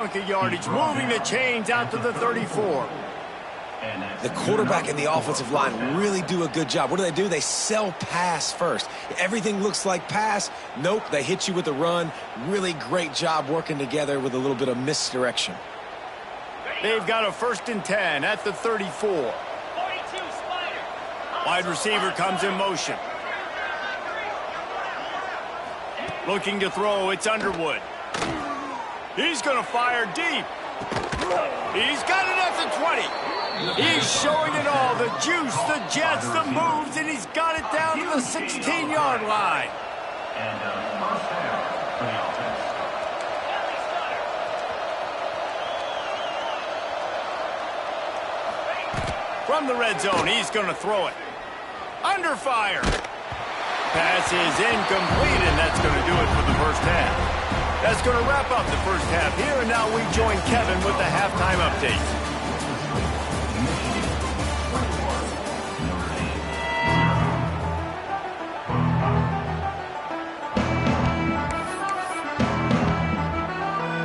Yardage, moving the chains out to the 34. The quarterback and the offensive line really do a good job. What do? They sell pass first. Everything looks like pass. Nope, they hit you with a run. Really great job working together with a little bit of misdirection. They've got a 1st and 10 at the 34. Wide receiver comes in motion. Looking to throw, it's Underwood. He's going to fire deep. He's got it at the 20. He's showing it all. The juice, the jets, the moves, and he's got it down to the 16-yard line. From the red zone, he's going to throw it. Under fire. Pass is incomplete, and that's going to do it for the first half. That's going to wrap up the first half here, and now we join Kevin with the halftime update.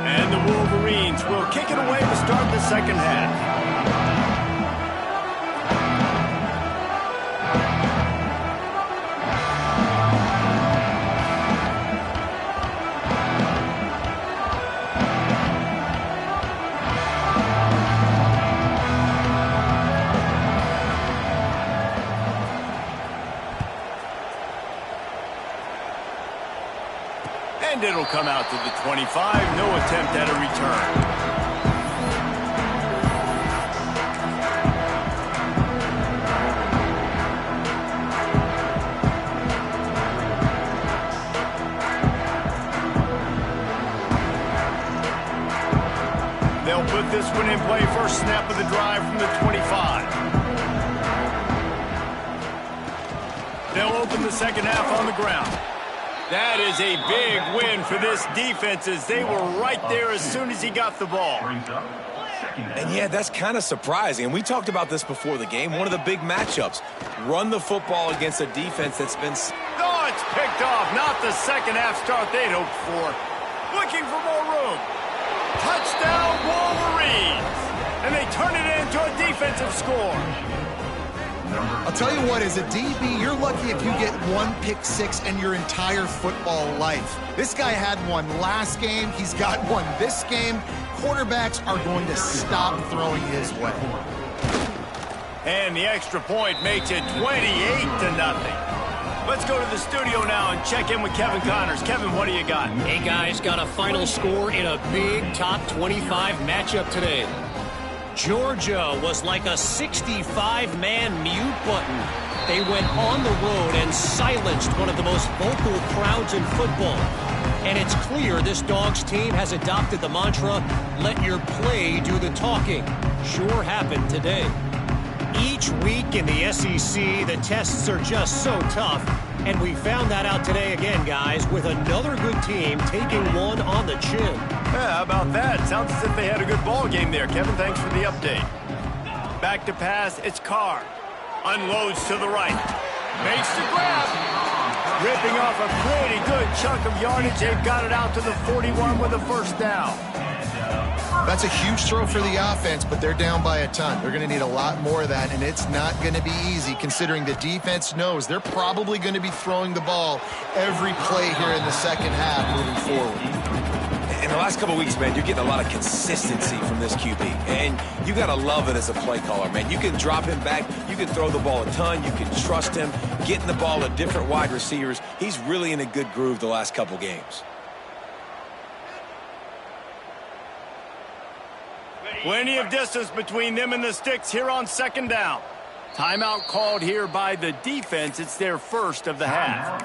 And the Wolverines will kick it away to start the second half. And it'll come out to the 25. No attempt at a return. They'll put this one in play. First snap of the drive from the 25. They'll open the second half on the ground. That is a big win for this defense as they were right there as soon as he got the ball. And yeah, that's kind of surprising. And we talked about this before the game. One of the big matchups. Run the football against a defense that's been... Oh, it's picked off. Not the second half start they'd hoped for. Looking for more room. Touchdown, Wolverines. And they turn it into a defensive score. I'll tell you what, as a DB, you're lucky if you get one pick six in your entire football life. This guy had one last game. He's got one this game. Quarterbacks are going to stop throwing his way. And the extra point makes it 28-0. Let's go to the studio now and check in with Kevin Connors. Kevin, what do you got? Hey, guys, got a final score in a big top 25 matchup today. Georgia was like a 65-man mute button. They went on the road and silenced one of the most vocal crowds in football. And it's clear this Dogs team has adopted the mantra, let your play do the talking. Sure happened today. Each week in the SEC, the tests are just so tough. And we found that out today again, guys, with another good team taking one on the chin. Yeah, how about that? Sounds as if they had a good ball game there. Kevin, thanks for the update. Back to pass, it's Carr. Unloads to the right. Makes the grab. Ripping off a pretty good chunk of yardage. They've got it out to the 41 with a first down. That's a huge throw for the offense, but they're down by a ton. They're going to need a lot more of that, and it's not going to be easy considering the defense knows they're probably going to be throwing the ball every play here in the second half moving forward. In the last couple of weeks, man, you're getting a lot of consistency from this QB, and you got to love it as a play caller, man. You can drop him back. You can throw the ball a ton. You can trust him, getting the ball to different wide receivers. He's really in a good groove the last couple games. Plenty of distance between them and the sticks here on second down. Timeout called here by the defense. It's their first of the half.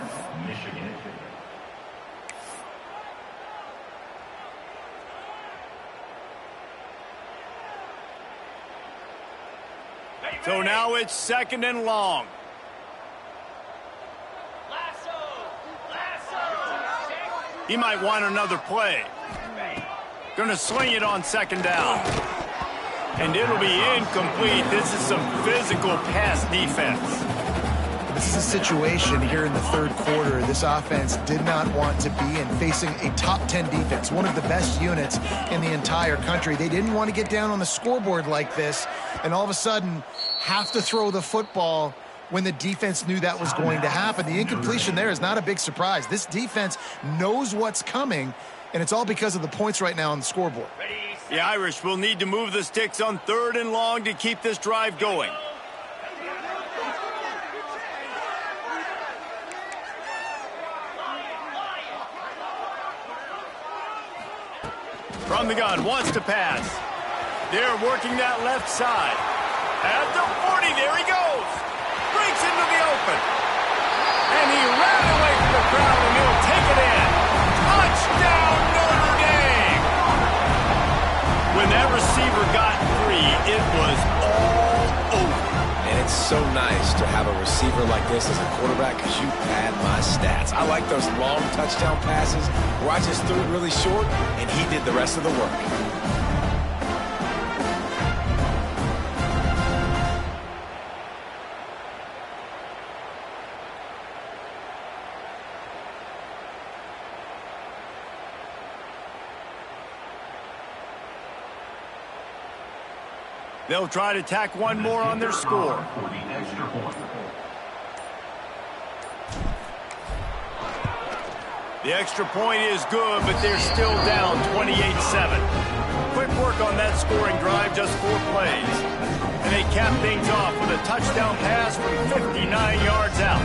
So now it's second and long. He might want another play. Gonna sling it on second down. And it'll be incomplete. This is some physical pass defense. This is a situation here in the third quarter this offense did not want to be in, facing a top 10 defense, one of the best units in the entire country. They didn't want to get down on the scoreboard like this and all of a sudden have to throw the football when the defense knew that was going to happen. The incompletion there is not a big surprise. This defense knows what's coming, and it's all because of the points right now on the scoreboard. The Irish will need to move the sticks on 3rd and long to keep this drive going. From the gun, wants to pass. They're working that left side. At the 40, there he goes. Breaks into the open. And he ran away from the crowd, and he'll take it in. Touchdown, Notre Dame! When that receiver got free, it was all over. And it's so nice to have a receiver like this as a quarterback because you pad my stats. I like those long touchdown passes where I just threw it really short and he did the rest of the work. They'll try to tack one more on their score. The extra point is good, but they're still down 28-7. Quick work on that scoring drive, just 4 plays. And they cap things off with a touchdown pass from 59 yards out.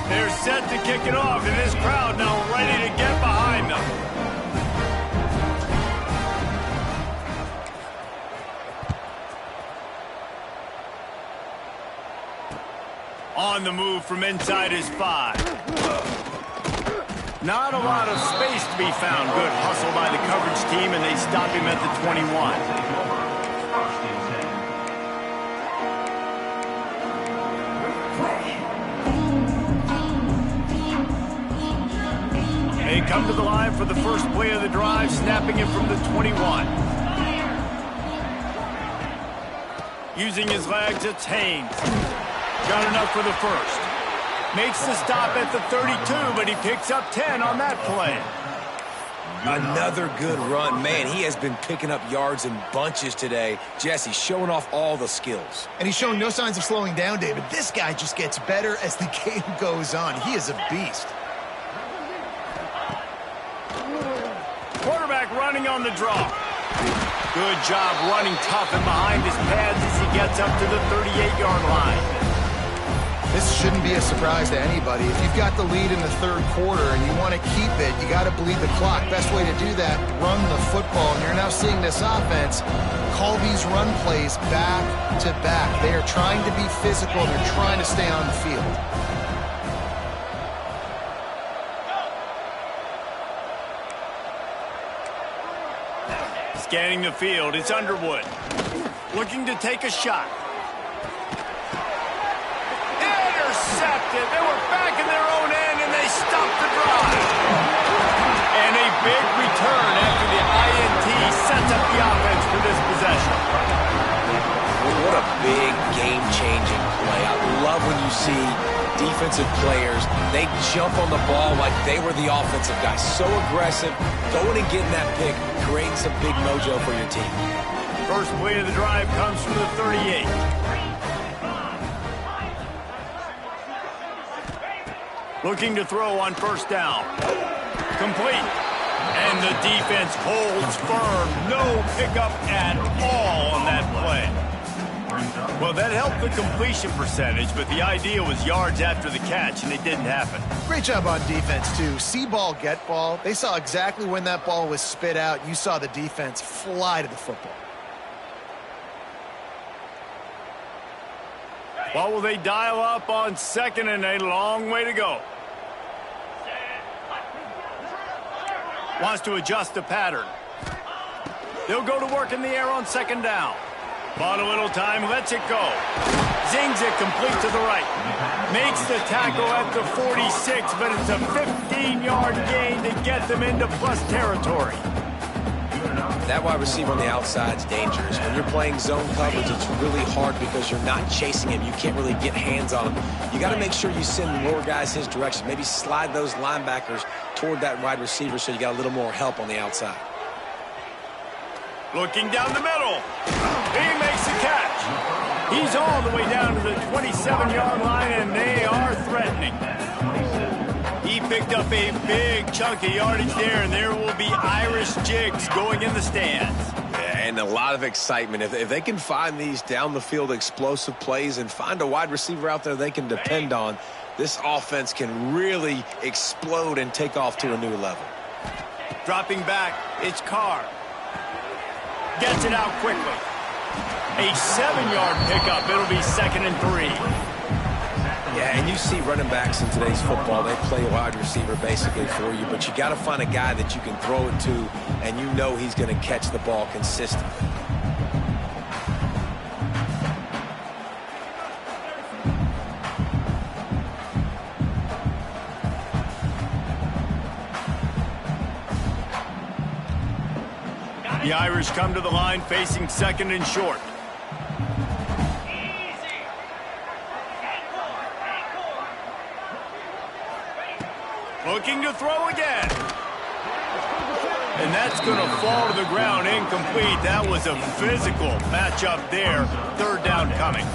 They're set to kick it off, and this crowd now ready to get behind them. On the move from inside his 5. Not a lot of space to be found. Good hustle by the coverage team, and they stop him at the 21. They come to the line for the first play of the drive, snapping it from the 21. Using his legs, it's Haynes. Got enough for the first. Makes the stop at the 32, but he picks up 10 on that play. Another good run. Man, he has been picking up yards in bunches today. Jesse showing off all the skills. And he's showing no signs of slowing down, David. This guy just gets better as the game goes on. He is a beast. Quarterback running on the draw. Good job running tough and behind his pads as he gets up to the 38-yard line. This shouldn't be a surprise to anybody. If you've got the lead in the third quarter and you want to keep it, you got to bleed the clock. Best way to do that, run the football. And you're now seeing this offense call these run plays back to back. They are trying to be physical. They're trying to stay on the field. Scanning the field, it's Underwood. Looking to take a shot. Intercepted. They were back in their own end, and they stopped the drive. And a big return after the INT sets up the offense for this possession. What a big game-changing play. I love when you see defensive players, they jump on the ball like they were the offensive guys. So aggressive, going and getting that pick, creating some big mojo for your team. First play of the drive comes from the 38. Looking to throw on first down. Complete. And the defense holds firm. No pickup at all on that play. Well, that helped the completion percentage, but the idea was yards after the catch, and it didn't happen. Great job on defense, too. See ball, get ball. They saw exactly when that ball was spit out. You saw the defense fly to the football. What will they dial up on second and a long way to go? Wants to adjust the pattern. They'll go to work in the air on second down. Bought a little time, lets it go. Zings it complete to the right. Makes the tackle at the 46, but it's a 15-yard gain to get them into plus territory. That wide receiver on the outside is dangerous. When you're playing zone coverage, it's really hard because you're not chasing him. You can't really get hands on him. You got to make sure you send more guys his direction. Maybe slide those linebackers toward that wide receiver so you got a little more help on the outside. Looking down the middle. He makes the catch. He's all the way down to the 27-yard line, and they are threatening. He picked up a big chunk of yardage there, and there will be Irish jigs going in the stands. Yeah, and a lot of excitement. If they can find these down-the-field explosive plays and find a wide receiver out there they can depend on, this offense can really explode and take off to a new level. Dropping back, it's Carr. Gets it out quickly. A 7-yard pickup. It'll be 2nd and 3. Yeah, and you see running backs in today's football, they play wide receiver basically for you, but you got to find a guy that you can throw it to, and you know he's going to catch the ball consistently. The Irish come to the line facing 2nd and short. Looking to throw again. And that's going to fall to the ground incomplete. That was a physical matchup there. 3rd down coming.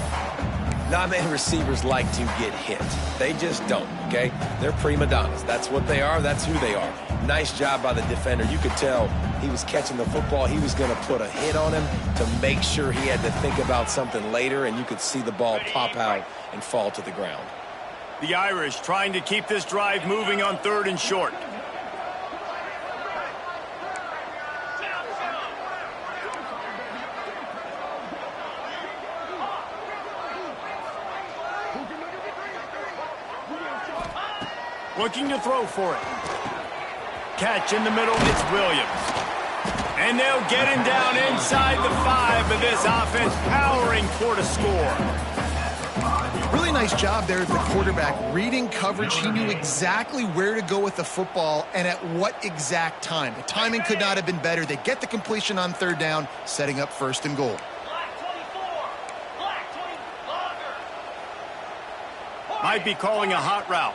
Non-man receivers like to get hit. They just don't, okay? They're prima donnas. That's what they are. That's who they are. Nice job by the defender. You could tell he was catching the football. He was going to put a hit on him to make sure he had to think about something later, and you could see the ball pop out and fall to the ground. The Irish trying to keep this drive moving on 3rd and short. Looking to throw for it. Catch in the middle, it's Williams. And they'll get him down inside the 5, but this offense powering toward a score. Really nice job there, the quarterback. Reading coverage, he knew exactly where to go with the football and at what exact time. The timing could not have been better. They get the completion on 3rd down, setting up 1st and goal. Might be calling a hot route.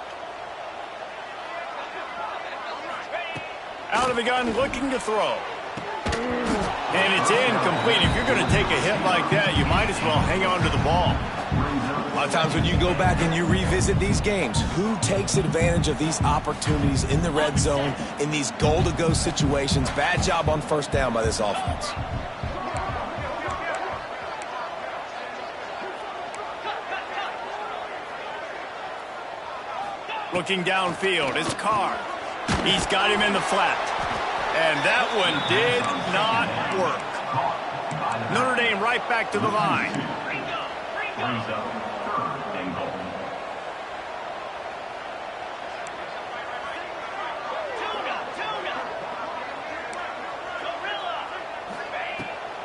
Out of the gun, looking to throw. And it's incomplete. If you're going to take a hit like that, you might as well hang on to the ball. A lot of times when you go back and you revisit these games, who takes advantage of these opportunities in the red zone, in these goal-to-go situations? Bad job on 1st down by this offense. Looking downfield, it's Carr. He's got him in the flat. And that one did not work. Notre Dame right back to the line.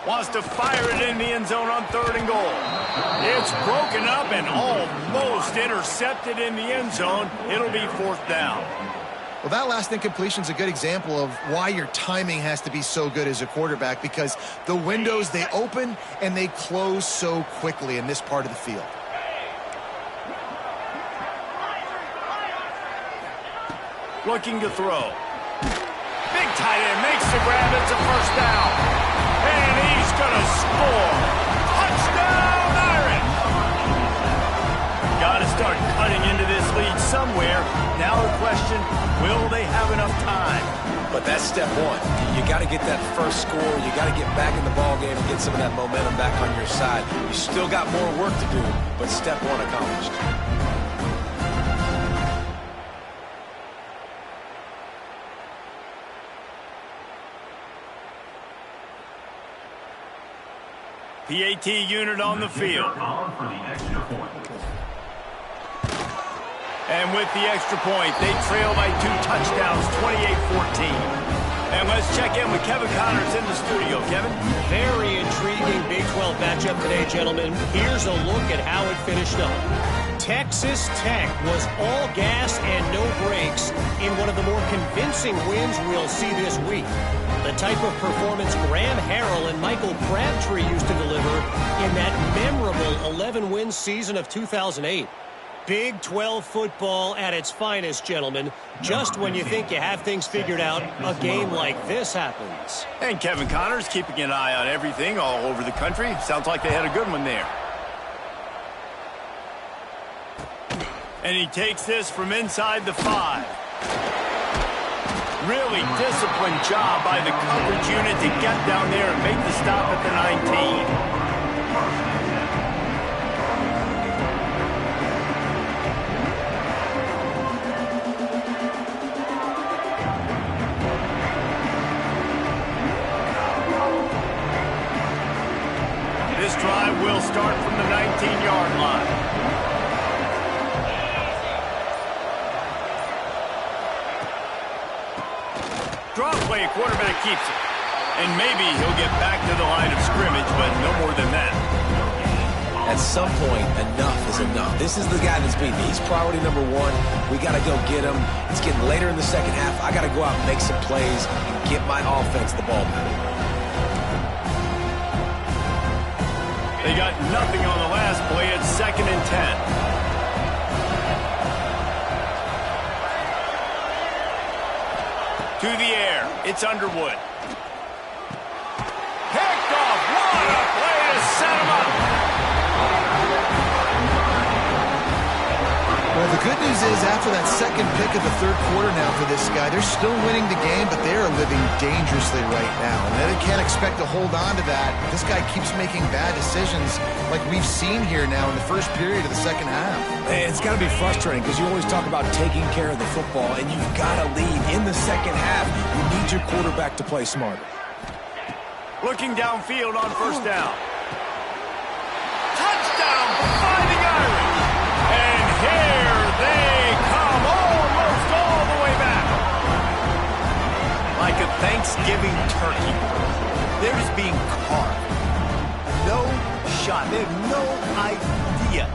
Wants to fire it in the end zone on 3rd and goal. It's broken up and almost intercepted in the end zone. It'll be 4th down. Well, that last incompletion is a good example of why your timing has to be so good as a quarterback, because the windows, they open and they close so quickly in this part of the field. Looking to throw. Big tight end makes the grab. It's a 1st down. And he's going to score. Touchdown, Irish! Got to start cutting into this lead somewhere. Now the question, will they have enough time? But that's step one. You got to get that first score. You got to get back in the ball game and get some of that momentum back on your side. You still got more work to do, but step one accomplished. PAT unit on the field. And with the extra point, they trail by 2 touchdowns, 28-14. And let's check in with Kevin Connors in the studio. Kevin? Very intriguing Big 12 matchup today, gentlemen. Here's a look at how it finished up. Texas Tech was all gas and no brakes in one of the more convincing wins we'll see this week. The type of performance Graham Harrell and Michael Crabtree used to deliver in that memorable 11-win season of 2008. Big 12 football at its finest, gentlemen. Just when you think you have things figured out, a game like this happens. And Kevin Connors keeping an eye on everything all over the country. Sounds like they had a good one there. And he takes this from inside the 5. Really disciplined job by the coverage unit to get down there and make the stop at the 19. This drive will start from the 19-yard line. Draw play, quarterback keeps it. And maybe he'll get back to the line of scrimmage, but no more than that. At some point, enough is enough. This is the guy that's beaten me. He's priority number 1. We got to go get him. It's getting later in the second half. I got to go out and make some plays and get my offense the ball back. They got nothing on the last play. It's 2nd and 10. To the air. It's Underwood. Picked off. What a play to set him up. Well, the good news is after that second pick of the third quarter now for this guy, they're still winning the game, but they are living dangerously right now. And they can't expect to hold on to that. This guy keeps making bad decisions like we've seen here now in the first period of the second half. And it's got to be frustrating because you always talk about taking care of the football, and you've got to lead in the second half. You need your quarterback to play smarter. Looking downfield on first down. Touchdown by the Irish. And here they come almost all the way back. Like a Thanksgiving turkey. They're just being carved. No shot. They have no idea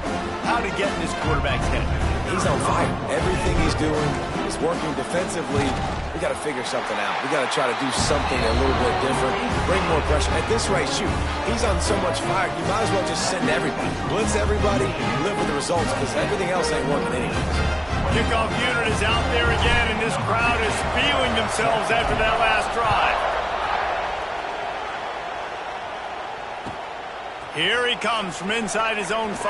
how to get in this quarterback's head. He's on fire. Everything he's doing is working defensively. We got to figure something out. We got to try to do something a little bit different, bring more pressure. At this rate, shoot, he's on so much fire, you might as well just send everybody. Blitz everybody, live with the results, because everything else ain't working anyways. Kickoff unit is out there again, and this crowd is feeling themselves after that last drive. Here he comes from inside his own 5.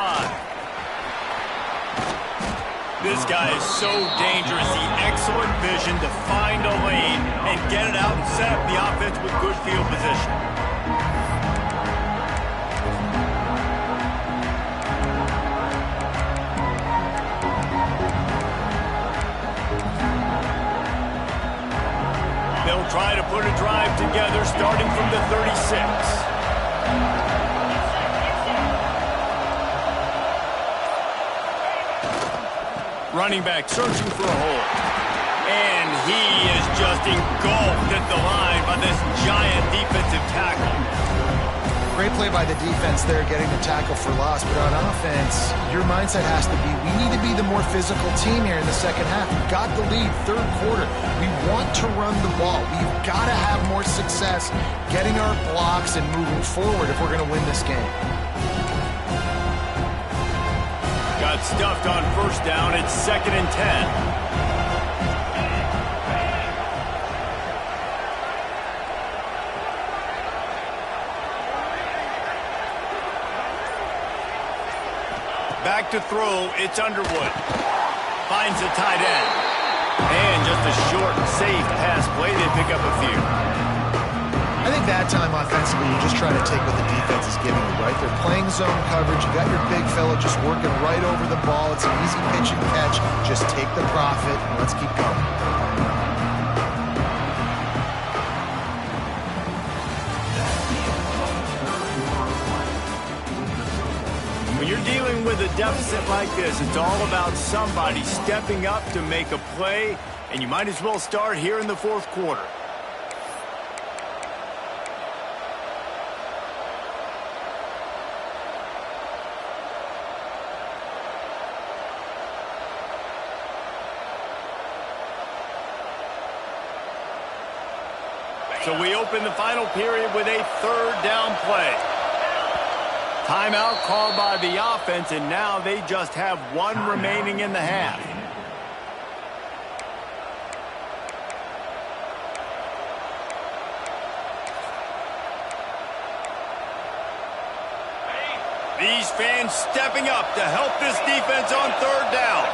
This guy is so dangerous. The excellent vision to find a lane and get it out and set up the offense with good field position. They'll try to put a drive together starting from the 36. Running back searching for a hole. And he is just engulfed at the line by this giant defensive tackle. Great play by the defense there, getting the tackle for loss. But on offense, your mindset has to be, we need to be the more physical team here in the second half. We've got the lead, third quarter. We want to run the ball. We've got to have more success getting our blocks and moving forward if we're going to win this game. Got stuffed on first down. It's 2nd and 10. Back to throw. It's Underwood. Finds the tight end. And just a short, safe pass play. They pick up a few. I think that time offensively, you're just trying to take what the defense is giving you, right? They're playing zone coverage. You got your big fella just working right over the ball. It's an easy pitch and catch. Just take the profit and let's keep going. When you're dealing with a deficit like this, it's all about somebody stepping up to make a play, and you might as well start here in the fourth quarter. So we open the final period with a third down play. Timeout called by the offense, and now they just have one remaining in the half. These fans stepping up to help this defense on third down.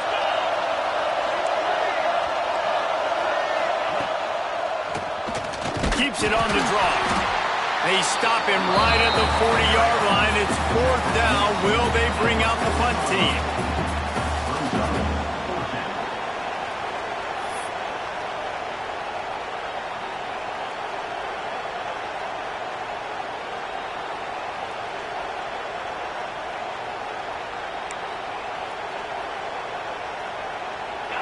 Keeps it on the draw. They stop him right at the 40-yard line. It's fourth down. Will they bring out the punt team?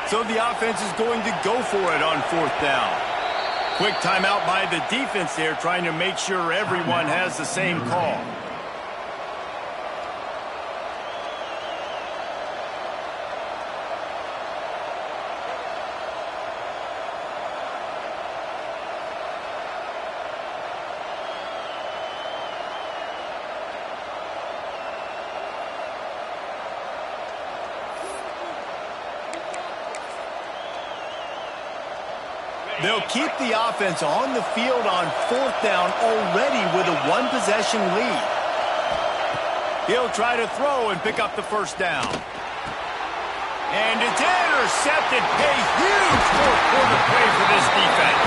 So the offense is going to go for it on fourth down. Quick timeout by the defense there, trying to make sure everyone has the same call. They'll keep the offense on the field on fourth down already with a one-possession lead. He'll try to throw and pick up the first down. And it's intercepted. A huge fourth-quarter play for this defense.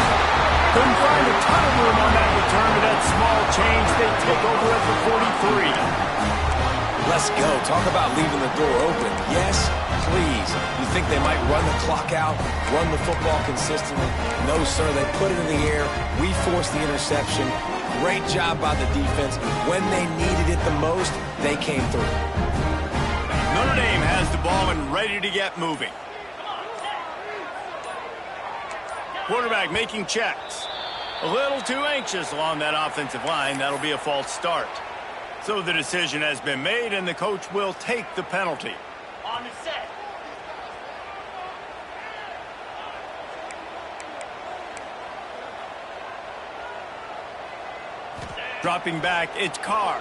Couldn't find a ton of room on that return to that small change. They take over at the 43. Let's go. Talk about leaving the door open. Yes, please. You think they might run the clock out, run the football consistently? No, sir. They put it in the air. We forced the interception. Great job by the defense. When they needed it the most, they came through. Notre Dame has the ball and ready to get moving. Quarterback making checks. A little too anxious along that offensive line. That'll be a false start. So the decision has been made, and the coach will take the penalty. On the set. Dropping back, it's Carr.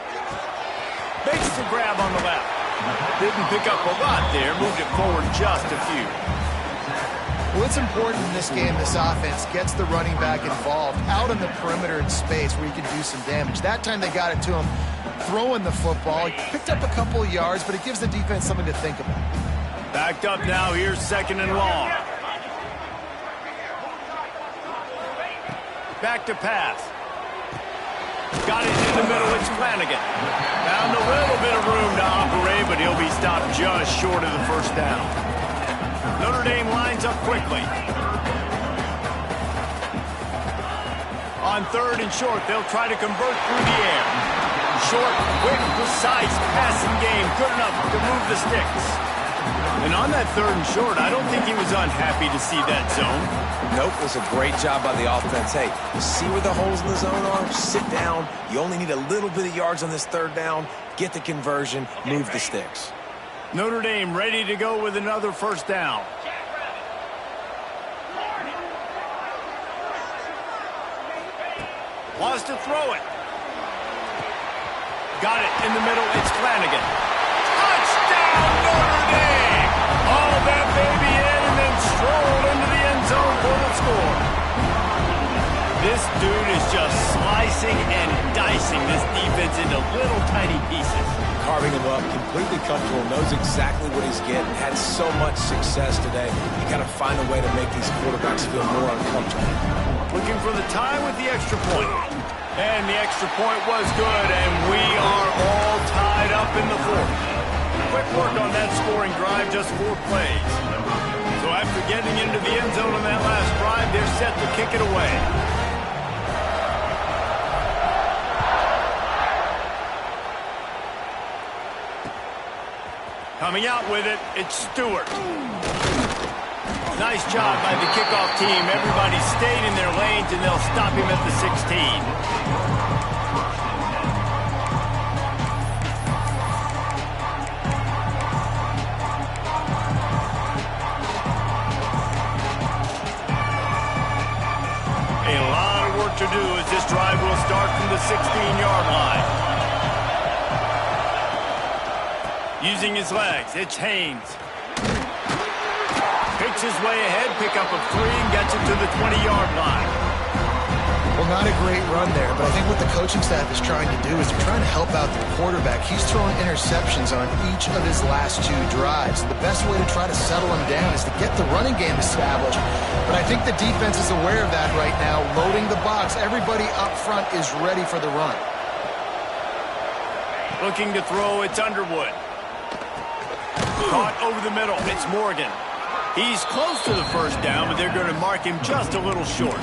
Makes the grab on the left. Didn't pick up a lot there, moved it forward just a few. Well, it's important in this game, this offense gets the running back involved out on the perimeter in space where he can do some damage. That time they got it to him throwing the football. He picked up a couple of yards, but it gives the defense something to think about. Backed up now, here's second and long. Back to pass. Got it in the middle, it's Flanagan. Found a little bit of room to operate, but he'll be stopped just short of the first down. Notre Dame lines up quickly. On third and short, they'll try to convert through the air. Short, quick, precise passing game, good enough to move the sticks. And on that third and short, I don't think he was unhappy to see that zone. Nope, it was a great job by the offense. Hey, you see where the holes in the zone are? Sit down. You only need a little bit of yards on this third down. Get the conversion, move the sticks. Notre Dame ready to go with another first down. Wants to throw it. Got it in the middle. It's Flanagan. Touchdown, Notre Dame! All that baby in and then strolled into the end zone for the score. This dude is just slicing and dicing this defense into little tiny pieces. Carving him up, completely comfortable, knows exactly what he's getting, had so much success today. You got to find a way to make these quarterbacks feel more uncomfortable. Looking for the tie with the extra point. And the extra point was good, and we are all tied up in the fourth. Quick work on that scoring drive, just 4 plays. So after getting into the end zone on that last drive, they're set to kick it away. Coming out with it, it's Stewart. Nice job by the kickoff team. Everybody stayed in their lanes, and they'll stop him at the 16. A lot of work to do as this drive will start from the 16-yard line. Using his legs, it's Haynes. Picks his way ahead, pick up a 3, and gets it to the 20-yard line. Well, not a great run there, but I think what the coaching staff is trying to do is they're trying to help out the quarterback. He's throwing interceptions on each of his last 2 drives. And the best way to try to settle him down is to get the running game established. But I think the defense is aware of that right now, loading the box. Everybody up front is ready for the run. Looking to throw, it's Underwood. Caught over the middle, it's Morgan. He's close to the first down, but they're going to mark him just a little short.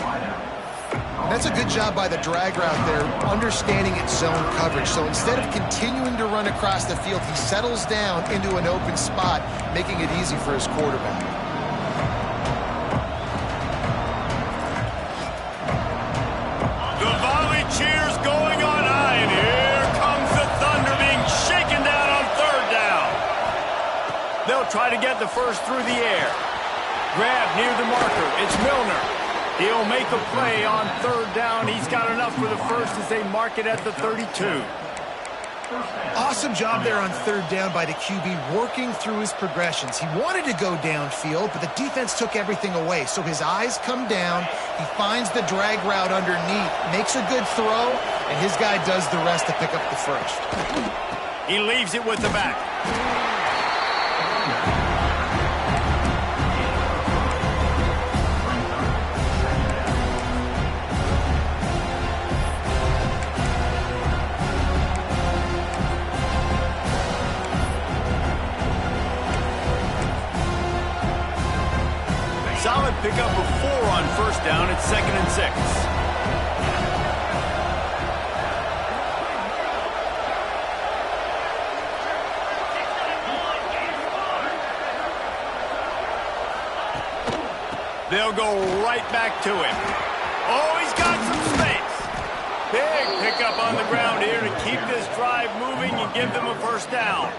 That's a good job by the drag route there, understanding its zone coverage. So instead of continuing to run across the field, he settles down into an open spot, making it easy for his quarterback. The volley cheers going on high, and here comes the Thunder being shaken down on 3rd down. They'll try to get the first through the air. Grab near the marker, it's Milner. He'll make a play on 3rd down. He's got enough for the first as they mark it at the 32. Awesome job there on 3rd down by the QB, working through his progressions. He wanted to go downfield, but the defense took everything away. So his eyes come down. He finds the drag route underneath, makes a good throw, and his guy does the rest to pick up the first. He leaves it with the back. Solid pickup of 4 on 1st down. It's 2nd and 6. They'll go right back to him. Oh, he's got some space. Big pickup on the ground here to keep this drive moving and give them a 1st down.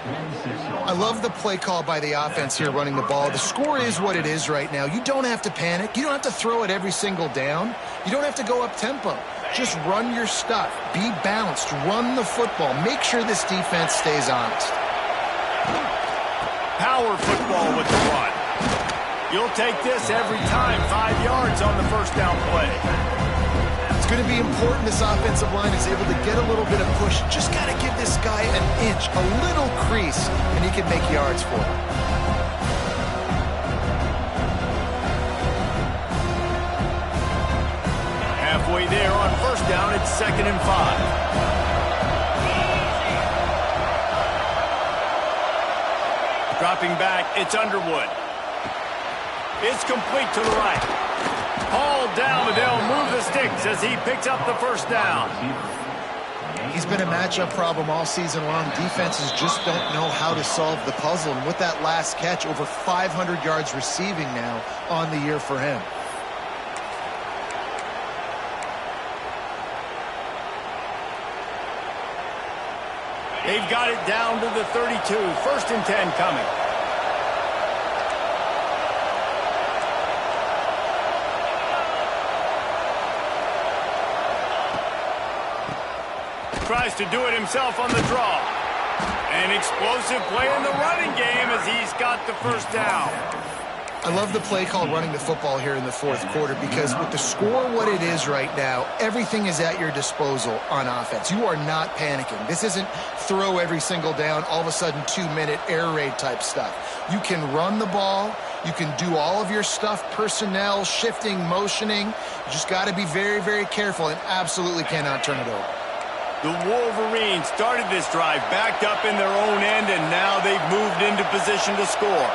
I love the play call by the offense here running the ball. The score is what it is right now. You don't have to panic. You don't have to throw it every single down. You don't have to go up tempo. Just run your stuff. Be balanced. Run the football. Make sure this defense stays honest. Power football with the run. You'll take this every time. 5 yards on the 1st down play. It's going to be important this offensive line is able to get a little bit of push. Just got to give this guy an inch, a little crease, and he can make yards for him. Halfway there on 1st down, it's 2nd and 5. Dropping back, it's Underwood. It's complete to the right. Hauled down, but they'll move the sticks as he picks up the 1st down. He's been a matchup problem all season long. Defenses just don't know how to solve the puzzle. And with that last catch, over 500 yards receiving now on the year for him. They've got it down to the 32. 1st and 10 coming. Tries to do it himself on the draw. An explosive play in the running game as he's got the 1st down. I love the play call running the football here in the 4th quarter because with the score what it is right now, everything is at your disposal on offense. You are not panicking. This isn't throw every single down, all of a sudden 2-minute air raid type stuff. You can run the ball. You can do all of your stuff, personnel, shifting, motioning. You just got to be very, very careful and absolutely cannot turn it over. The Wolverines started this drive backed up in their own end, and now they've moved into position to score.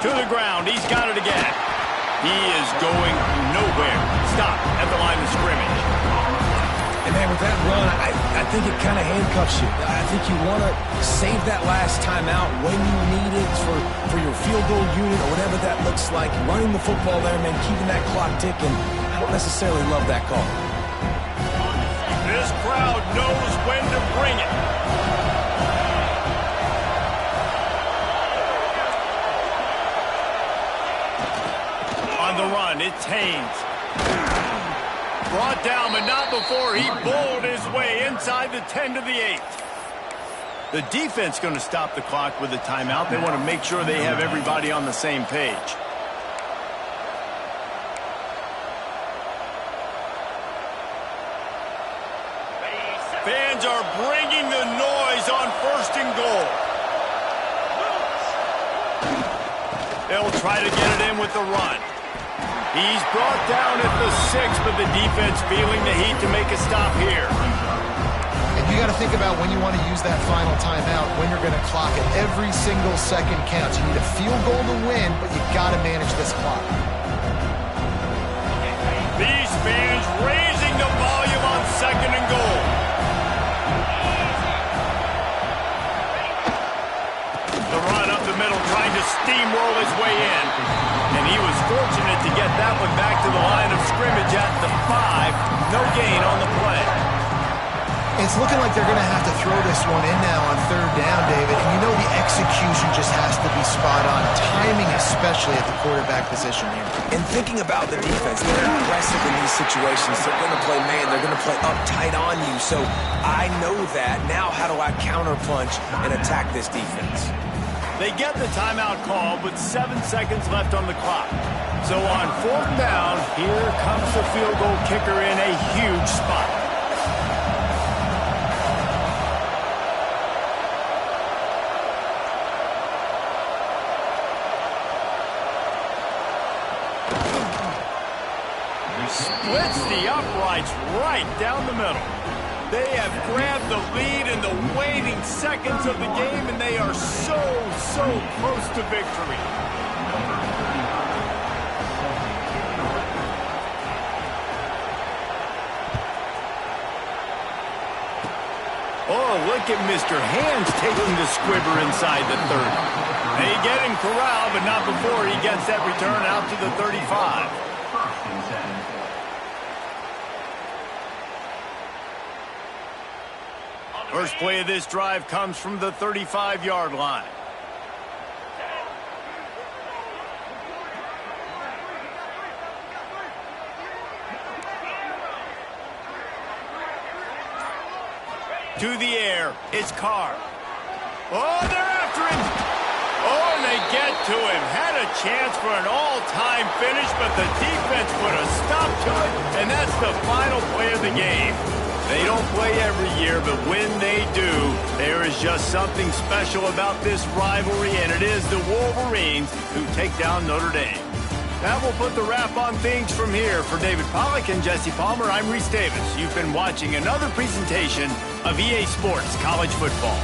To the ground. He's got it again. He is going nowhere. Stop at the line of scrimmage. And, man, with that run, I think it kind of handcuffs you. I think you want to save that last time out when you need it for your field goal unit or whatever that looks like. Running the football there, man, keeping that clock ticking. I don't necessarily love that call. This crowd knows when to bring it. It's Haynes. Brought down, but not before he bowled his way inside the 10 to the 8. The defense going to stop the clock with a timeout. They want to make sure they have everybody on the same page. Fans are bringing the noise on 1st and goal. They'll try to get it in with the run. He's brought down at the 6, but the defense feeling the heat to make a stop here. And you got to think about when you want to use that final timeout, when you're going to clock it. Every single second counts. You need a field goal to win, but you got to manage this clock. These fans raising the volume on 2nd and goal. The run up the middle, trying to steamroll his way in. And he was fortunate to get that one back to the line of scrimmage at the 5. No gain on the play. It's looking like they're going to have to throw this one in now on 3rd down, David. And you know the execution just has to be spot on. Timing especially at the quarterback position here. And thinking about the defense, they're aggressive in these situations. They're going to play man. They're going to play uptight on you. So I know that. Now how do I counterpunch and attack this defense? They get the timeout called with 7 seconds left on the clock. So on 4th down, here comes the field goal kicker in a huge spot. Splits the uprights right down the middle. They have grabbed the lead in the waning seconds of the game, and they are so close to victory. Oh, look at Mr. Hands taking the squibber inside the 30. They get him corralled, but not before he gets that return out to the 35. First play of this drive comes from the 35-yard line. To the air, it's Carr. Oh, they're after him. Oh, and they get to him. Had a chance for an all-time finish, but the defense put a stop to it, and that's the final play of the game. They don't play every year, but when they do, there is just something special about this rivalry, and it is the Wolverines who take down Notre Dame. That will put the wrap on things from here. For David Pollack and Jesse Palmer, I'm Reese Davis. You've been watching another presentation of EA Sports College Football.